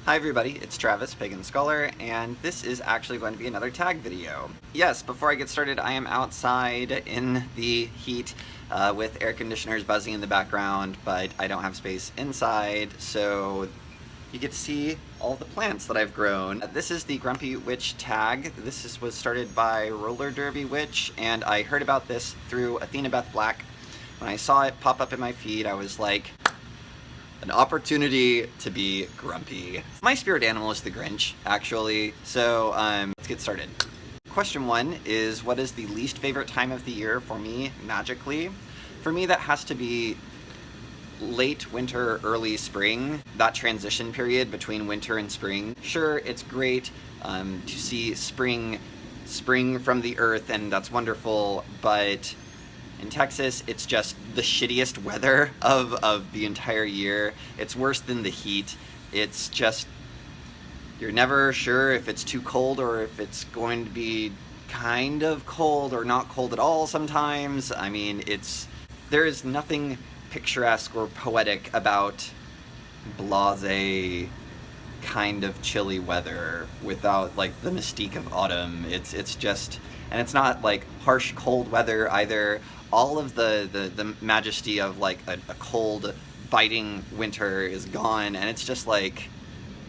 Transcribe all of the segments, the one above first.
Hi everybody, it's Travis, Pagan Scholar, and this is actually going to be another tag video. Yes, before I get started, I am outside in the heat with air conditioners buzzing in the background, but I don't have space inside, so you get to see all the plants that I've grown. This is the Grumpy Witch tag. Was started by Roller Derby Witch, and I heard about this through Athena Beth Black. When I saw it pop up in my feed, I was like, an opportunity to be grumpy. My spirit animal is the Grinch, actually, so let's get started. Question 1 is, what is the least favorite time of the year for me, magically? For me, that has to be late winter, early spring, that transition period between winter and spring. Sure, it's great to see spring from the earth, and that's wonderful, but in Texas, it's just the shittiest weather of the entire year. It's worse than the heat. It's just, you're never sure if it's too cold or if it's going to be kind of cold or not cold at all sometimes. I mean, there is nothing picturesque or poetic about blasé kind of chilly weather without like the mystique of autumn. It's just, and it's not like harsh cold weather either. All of the majesty of like a cold biting winter is gone, and it's just like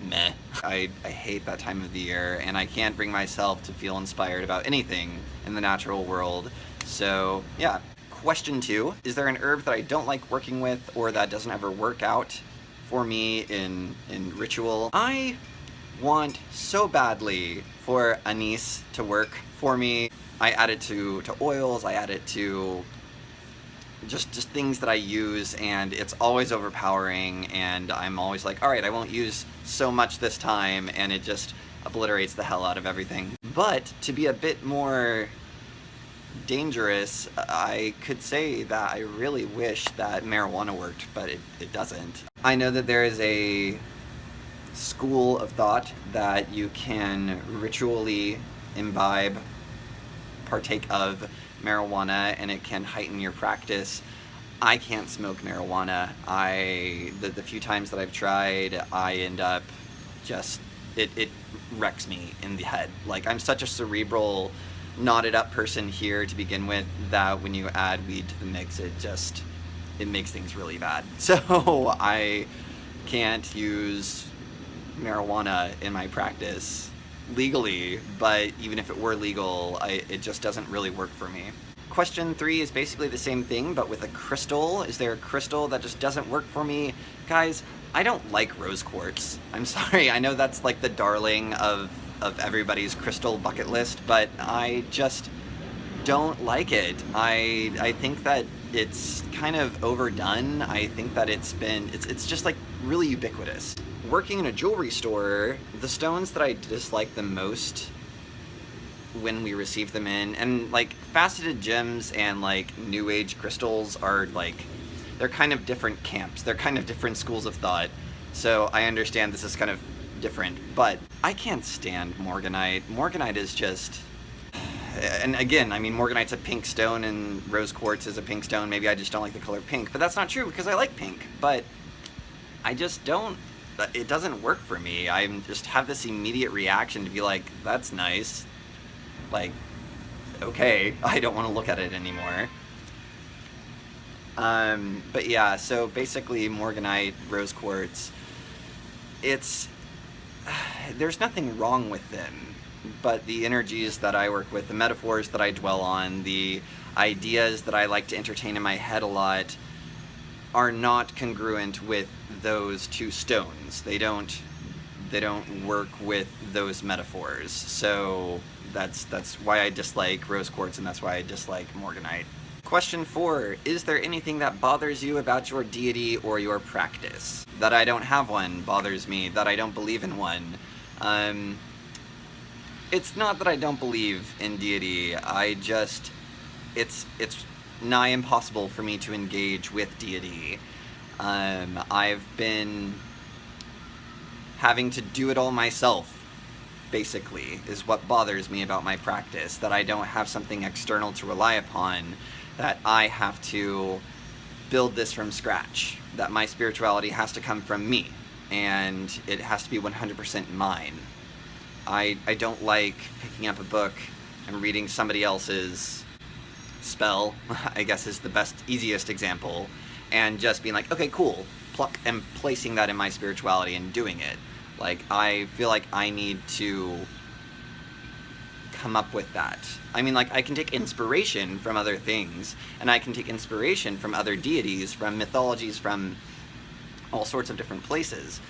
meh. I hate that time of the year, and I can't bring myself to feel inspired about anything in the natural world. So yeah. Question 2, is there an herb that I don't like working with or that doesn't ever work out for me in ritual? I want so badly for anise to work for me. I add it to oils, I add it to just things that I use, and it's always overpowering, and I'm always like, alright, I won't use so much this time, and it just obliterates the hell out of everything. But to be a bit more dangerous, I could say that I really wish that marijuana worked, but it doesn't. I know that there is a school of thought that you can ritually partake of marijuana, and it can heighten your practice. I can't smoke marijuana. The few times that I've tried, I end up just, it wrecks me in the head. Like, I'm such a cerebral, knotted up person here to begin with that when you add weed to the mix, it makes things really bad. So I can't use marijuana in my practice legally, but even if it were legal, it just doesn't really work for me. Question 3 is basically the same thing, but with a crystal. Is there a crystal that just doesn't work for me? Guys, I don't like rose quartz. I'm sorry, I know that's like the darling of everybody's crystal bucket list, but I just don't like it. I think that it's kind of overdone. I think that it's just like really ubiquitous. Working in a jewelry store, the stones that I dislike the most when we receive them in, and like faceted gems and like new age crystals are like, they're kind of different camps. They're kind of different schools of thought. So I understand this is kind of different, but I can't stand morganite. Morganite is just, and again, I mean, morganite's a pink stone and rose quartz is a pink stone. Maybe I just don't like the color pink, but that's not true because I like pink, but I just don't, it doesn't work for me. I just have this immediate reaction to be like, that's nice. Like, okay, I don't want to look at it anymore. But yeah, so basically morganite, rose quartz, there's nothing wrong with them, but the energies that I work with, the metaphors that I dwell on, the ideas that I like to entertain in my head a lot are not congruent with those two stones. They don't work with those metaphors. So that's why I dislike rose quartz, and that's why I dislike morganite. Question 4, is there anything that bothers you about your deity or your practice? That I don't have one bothers me, that I don't believe in one. It's not that I don't believe in deity, it's nigh impossible for me to engage with deity. I've been having to do it all myself, basically, is what bothers me about my practice, that I don't have something external to rely upon, that I have to build this from scratch, that my spirituality has to come from me. and it has to be 100% mine. I don't like picking up a book and reading somebody else's spell, I guess is the best, easiest example, and just being like, okay, cool, pluck, and placing that in my spirituality and doing it. Like, I feel like I need to come up with that. I mean, like, I can take inspiration from other things, and I can take inspiration from other deities, from mythologies, from all sorts of different places,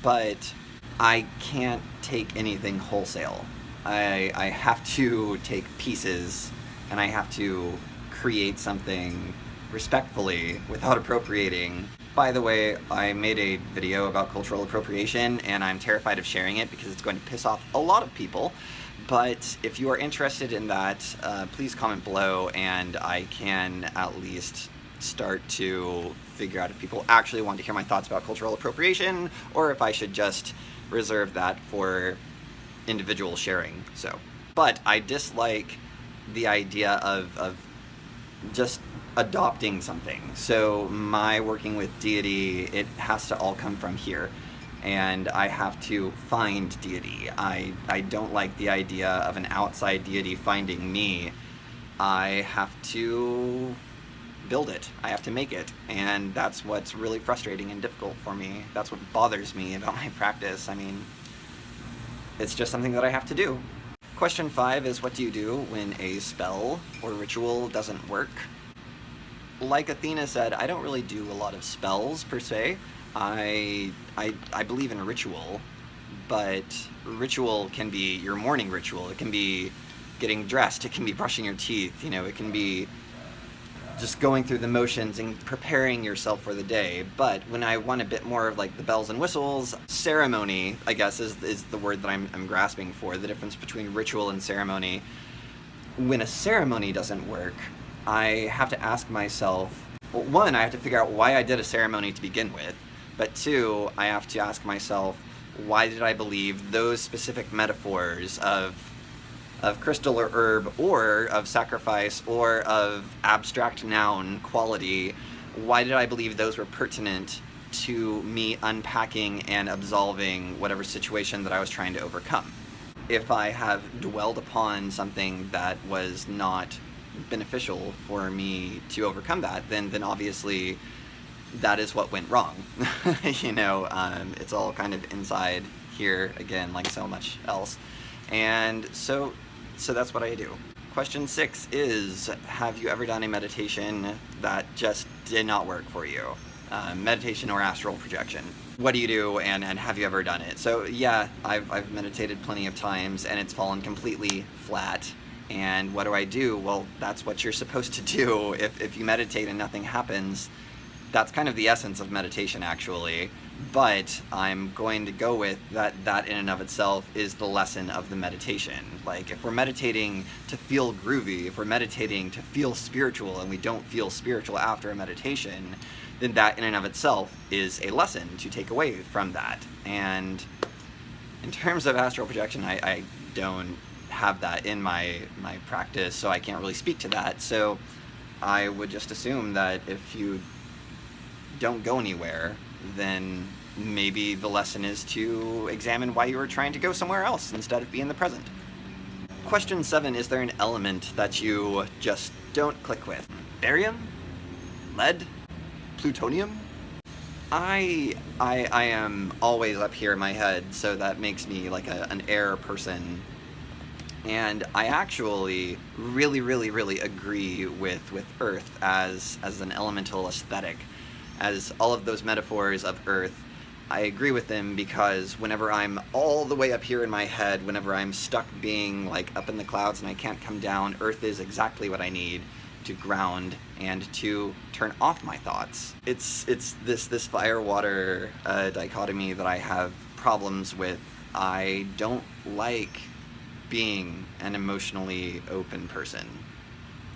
but I can't take anything wholesale. I have to take pieces, and I have to create something respectfully without appropriating. By the way, I made a video about cultural appropriation, and I'm terrified of sharing it because it's going to piss off a lot of people. But if you are interested in that, please comment below, and I can at least start to figure out if people actually want to hear my thoughts about cultural appropriation, or if I should just reserve that for individual sharing. So, but I dislike the idea of just adopting something. So my working with deity, it has to all come from here, and I have to find deity. I don't like the idea of an outside deity finding me. I have to build it. I have to make it, and that's what's really frustrating and difficult for me. That's what bothers me about my practice. I mean, it's just something that I have to do. Question 5 is, what do you do when a spell or ritual doesn't work? Like Athena said, I don't really do a lot of spells per se. I believe in ritual, but ritual can be your morning ritual. It can be getting dressed. It can be brushing your teeth. You know, it can be just going through the motions and preparing yourself for the day. But when I want a bit more of like the bells and whistles, ceremony, I guess, is the word that I'm grasping for, the difference between ritual and ceremony. When a ceremony doesn't work, I have to ask myself, well, one, I have to figure out why I did a ceremony to begin with, but two, I have to ask myself, why did I believe those specific metaphors of crystal or herb, or of sacrifice, or of abstract noun quality, why did I believe those were pertinent to me unpacking and absolving whatever situation that I was trying to overcome? If I have dwelled upon something that was not beneficial for me to overcome that, then obviously that is what went wrong. You know, it's all kind of inside here, again, like so much else. And so that's what I do. Question 6 is, have you ever done a meditation that just did not work for you? Meditation or astral projection. What do you do, and have you ever done it? So yeah, I've meditated plenty of times, and it's fallen completely flat. And what do I do? Well, that's what you're supposed to do. If you meditate and nothing happens, that's kind of the essence of meditation, actually. But I'm going to go with that in and of itself is the lesson of the meditation. Like, if we're meditating to feel groovy, if we're meditating to feel spiritual, and we don't feel spiritual after a meditation, then that in and of itself is a lesson to take away from that. And in terms of astral projection, I don't have that in my practice, so I can't really speak to that. So I would just assume that if you don't go anywhere, then maybe the lesson is to examine why you were trying to go somewhere else instead of be in the present. Question 7, is there an element that you just don't click with? Barium? Lead? Plutonium? I am always up here in my head, so that makes me like an air person. And I actually really agree with Earth as an elemental aesthetic. As all of those metaphors of Earth, I agree with them, because whenever I'm all the way up here in my head, whenever I'm stuck being like up in the clouds and I can't come down, Earth is exactly what I need to ground and to turn off my thoughts. It's this fire-water dichotomy that I have problems with. I don't like being an emotionally open person.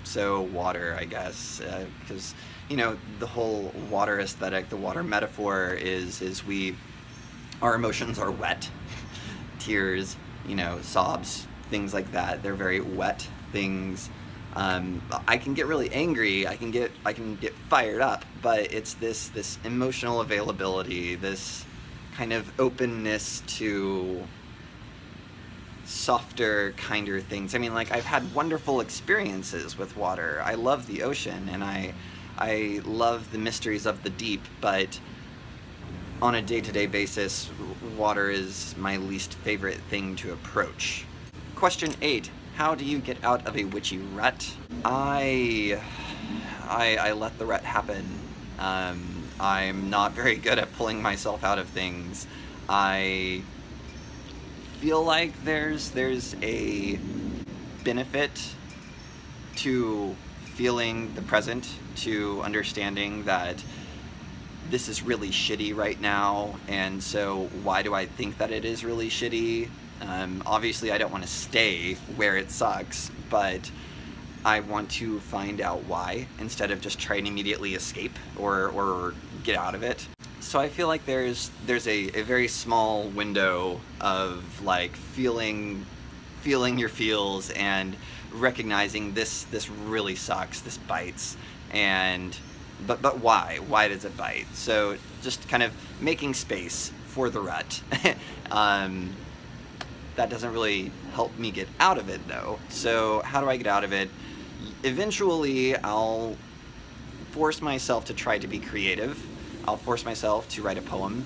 So water, I guess, because you know, the whole water aesthetic, the water metaphor is our emotions are wet. Tears, you know, sobs, things like that. They're very wet things. I can get really angry. I can get fired up, but it's this emotional availability, this kind of openness to softer, kinder things. I mean, like, I've had wonderful experiences with water. I love the ocean, and I love the mysteries of the deep, but on a day-to-day basis, water is my least favorite thing to approach. Question 8. How do you get out of a witchy rut? I let the rut happen. I'm not very good at pulling myself out of things. I feel like there's a benefit to feeling the present, to understanding that this is really shitty right now, and so why do I think that it is really shitty? Obviously I don't want to stay where it sucks, but I want to find out why instead of just try and immediately escape or get out of it. So I feel like there's a very small window of like feeling your feels and recognizing this really sucks, this bites, and but why does it bite? So just kind of making space for the rut. That doesn't really help me get out of it though. So how do I get out of it? Eventually I'll force myself to try to be creative. I'll force myself to write a poem,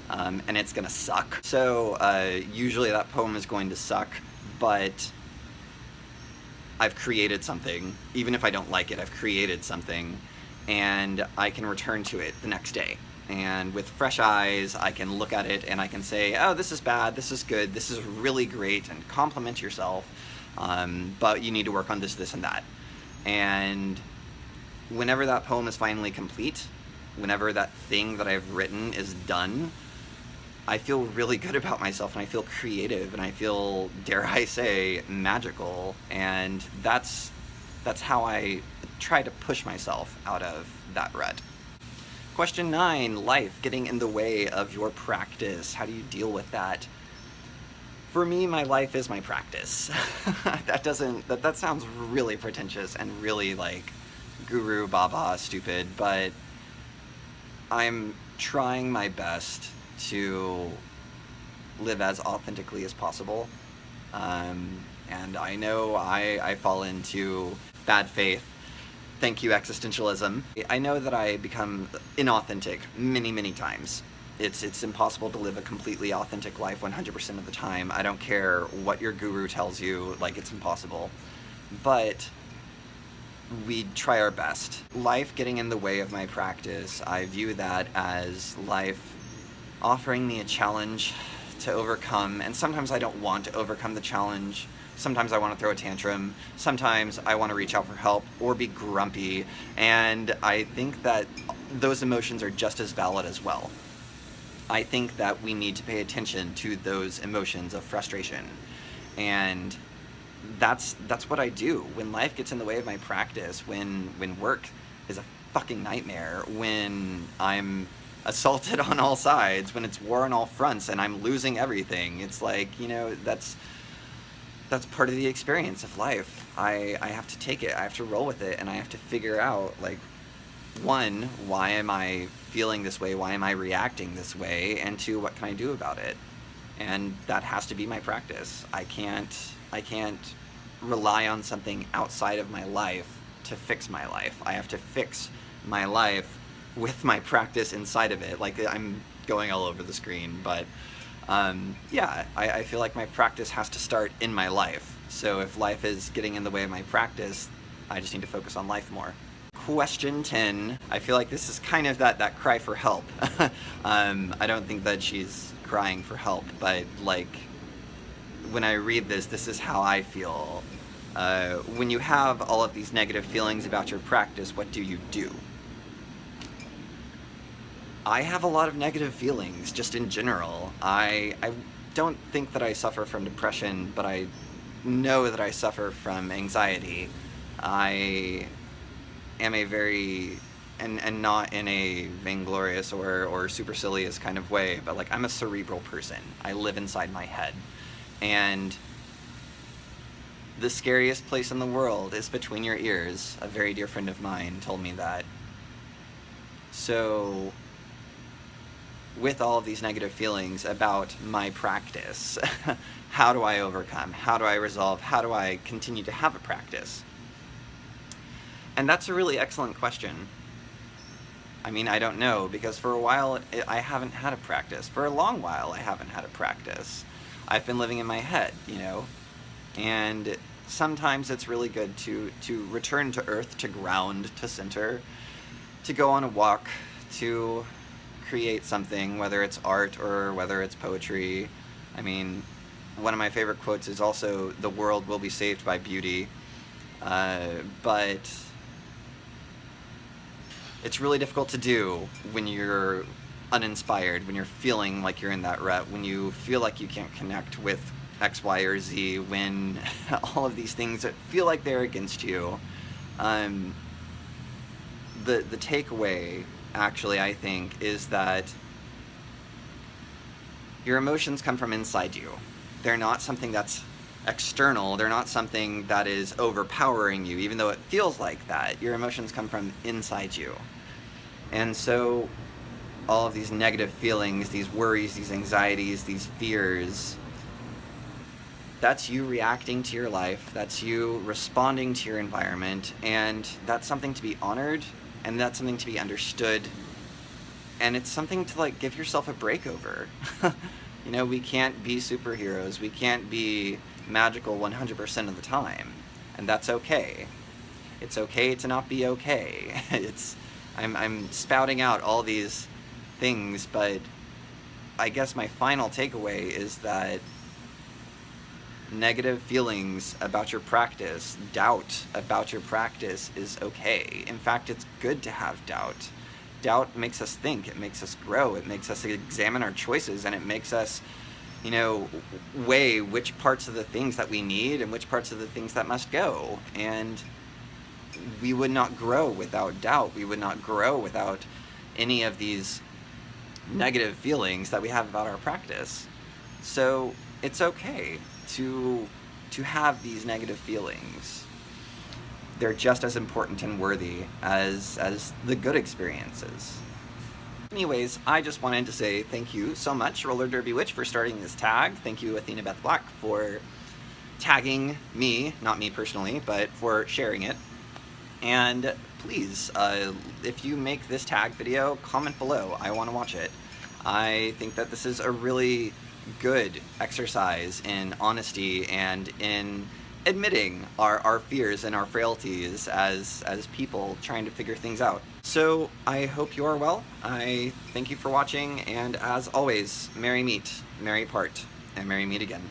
and it's gonna suck. So usually that poem is going to suck, but I've created something. Even if I don't like it, I've created something, and I can return to it the next day. And with fresh eyes, I can look at it and I can say, oh, this is bad, this is good, this is really great, and compliment yourself, but you need to work on this, this, and that. And whenever that poem is finally complete, whenever that thing that I've written is done, I feel really good about myself, and I feel creative, and I feel, dare I say, magical, and that's how I try to push myself out of that rut. Question 9, life getting in the way of your practice. How do you deal with that? For me, my life is my practice. That sounds really pretentious and really like guru baba stupid, but I'm trying my best to live as authentically as possible. And I know I fall into bad faith. Thank you, existentialism. I know that I become inauthentic many times. It's impossible to live a completely authentic life 100% of the time. I don't care what your guru tells you, like, it's impossible. But we try our best. Life getting in the way of my practice, I view that as life offering me a challenge to overcome, and sometimes I don't want to overcome the challenge. Sometimes I want to throw a tantrum. Sometimes I want to reach out for help or be grumpy, and I think that those emotions are just as valid as well. I think that we need to pay attention to those emotions of frustration, and that's what I do when life gets in the way of my practice, when work is a fucking nightmare, when I'm assaulted on all sides, when it's war on all fronts and I'm losing everything. It's like, you know, that's part of the experience of life. I have to take it, I have to roll with it, and I have to figure out, like, one, why am I feeling this way, why am I reacting this way, and two, what can I do about it? And that has to be my practice. I can't rely on something outside of my life to fix my life. I have to fix my life with my practice inside of it. Like, I'm going all over the screen, but yeah, I feel like my practice has to start in my life. So if life is getting in the way of my practice, I just need to focus on life more. Question 10. I feel like this is kind of that cry for help. I don't think that she's crying for help, but like, when I read this is how I feel. When you have all of these negative feelings about your practice, what do you do? I have a lot of negative feelings, just in general. I don't think that I suffer from depression, but I know that I suffer from anxiety. I am a very, and not in a vainglorious or supercilious kind of way, but like, I'm a cerebral person. I live inside my head. And the scariest place in the world is between your ears. A very dear friend of mine told me that. So with all of these negative feelings about my practice. How do I overcome? How do I resolve? How do I continue to have a practice? And that's a really excellent question. I mean, I don't know, because for a while I haven't had a practice. For a long while I haven't had a practice. I've been living in my head, you know, and sometimes it's really good to return to earth, to ground, to center, to go on a walk, to create something, whether it's art or whether it's poetry. I mean, one of my favorite quotes is also, "The world will be saved by beauty," but it's really difficult to do when you're uninspired, when you're feeling like you're in that rut, when you feel like you can't connect with X, Y, or Z, when all of these things that feel like they're against you. The takeaway, actually, I think, is that your emotions come from inside you. They're not something that's external. They're not something that is overpowering you, even though it feels like that. Your emotions come from inside you. And so all of these negative feelings, these worries, these anxieties, these fears, that's you reacting to your life, that's you responding to your environment, and that's something to be honored, and that's something to be understood, and it's something to, like, give yourself a break over. You know, we can't be superheroes, we can't be magical 100% of the time, and that's okay. It's okay to not be okay. I'm spouting out all these things, but I guess my final takeaway is that negative feelings about your practice, doubt about your practice, is okay. In fact, it's good to have doubt. Doubt makes us think, it makes us grow, it makes us examine our choices, and it makes us, you know, weigh which parts of the things that we need and which parts of the things that must go. And we would not grow without doubt. We would not grow without any of these negative feelings that we have about our practice. So it's okay to have these negative feelings. They're just as important and worthy as the good experiences. Anyways, I just wanted to say thank you so much, Roller Derby Witch, for starting this tag. Thank you, Athena Beth Black, for tagging me, not me personally, but for sharing it. And please, if you make this tag video, comment below. I want to watch it. I think that this is a really good exercise in honesty and in admitting our fears and our frailties as people trying to figure things out. So I hope you are well. I thank you for watching, and as always, merry meet, merry part, and merry meet again.